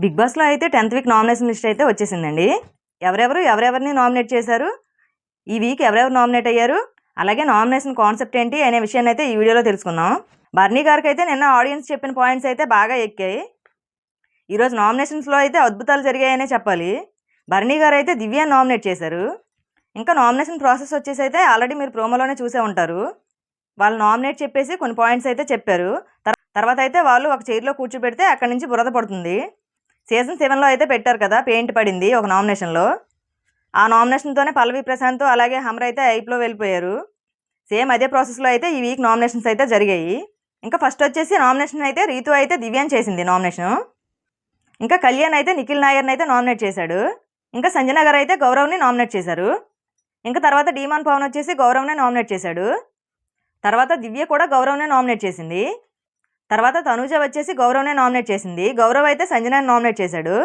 Big బాస్లో అయితే 10th week nomination list అయితే వచ్చేసిందండి. ఎవరెవరిని నామినేట్ చేశారు, ఈ వీక్ ఎవరెవరు నామినేట్ అయ్యారు, అలాగే నామినేషన్ కాన్సెప్ట్ ఏంటి అనే విషయాన్ని అయితే ఈ వీడియోలో తెలుసుకుందాం. బర్నీ గారికి అయితే నిన్న ఆడియన్స్ చెప్పిన పాయింట్స్ అయితే బాగా ఎక్కాయి. ఈరోజు నామినేషన్స్లో అయితే అద్భుతాలు జరిగాయనే చెప్పాలి. బర్నీ గారు అయితే దివ్యాని నామినేట్ చేశారు. ఇంకా నామినేషన్ ప్రాసెస్ వచ్చేసి అయితే ఆల్రెడీ మీరు ప్రోమోలోనే చూసే ఉంటారు. వాళ్ళు నామినేట్ చెప్పేసి కొన్ని పాయింట్స్ అయితే చెప్పారు. తర్వాత అయితే వాళ్ళు ఒక చైర్లో కూర్చోబెడితే అక్కడి నుంచి బురద పడుతుంది. సీజన్ 7లో అయితే పెట్టారు కదా, పెయింట్ పడింది ఒక నామినేషన్లో. ఆ నామినేషన్తోనే పల్లవి ప్రశాంత్ అలాగే హమ్ర అయితే ఐప్లో వెళ్ళిపోయారు. సేమ్ అదే ప్రాసెస్లో అయితే ఈ వీక్ నామినేషన్స్ అయితే జరిగాయి. ఇంకా ఫస్ట్ వచ్చేసి నామినేషన్ అయితే రీతు అయితే దివ్యాన్ చేసింది నామినేషన్. ఇంకా కళ్యాణ్ అయితే నిఖిల్ నాయర్ని అయితే నామినేట్ చేశాడు. ఇంకా సంజన గారు అయితే గౌరవ్ని నామినేట్ చేశారు. ఇంకా తర్వాత డీమాన్ పవన్ వచ్చేసి గౌరవ్నే నామినేట్ చేశాడు. తర్వాత దివ్య కూడా గౌరవ్నే నామినేట్ చేసింది. తర్వాత తనూజ వచ్చేసి గౌరవ్నే నామినేట్ చేసింది. గౌరవ్ అయితే సంజనాని నామినేట్ చేశాడు.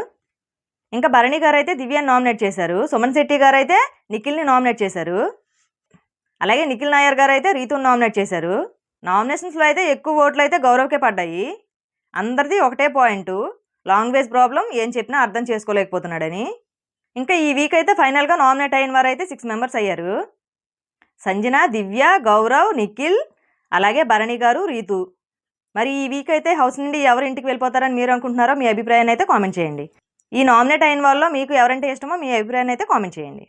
ఇంకా భరణి గారు అయితే దివ్యాని నామినేట్ చేశారు. సుమన్ శెట్టి గారు అయితే నిఖిల్ని నామినేట్ చేశారు. అలాగే నిఖిల్ నాయర్ గారు అయితే రీతుని నామినేట్ చేశారు. నామినేషన్స్లో అయితే ఎక్కువ ఓట్లు అయితే గౌరవ్కే పడ్డాయి. అందరిది ఒకటే పాయింట్, లాంగ్వేజ్ ప్రాబ్లం, ఏం చెప్పినా అర్థం చేసుకోలేకపోతున్నాడని. ఇంకా ఈ వీక్ అయితే ఫైనల్గా నామినేట్ అయిన వారు అయితే 6 మెంబర్స్ అయ్యారు. సంజన, దివ్య, గౌరవ్, నిఖిల్, అలాగే భరణి గారు, రీతు. మరి ఈ వీక్ అయితే హౌస్ నుండి ఎవరు ఇంటికి వెళ్ళిపోతారని మీరు అనుకుంటున్నారో మీ అభిప్రాయాన్ని అయితే కామెంట్ చేయండి. ఈ నామినేట్ అయిన వాళ్ళలో మీకు ఎవరంటే ఇష్టమో మీ అభిప్రాయాన్ని అయితే కామెంట్ చేయండి.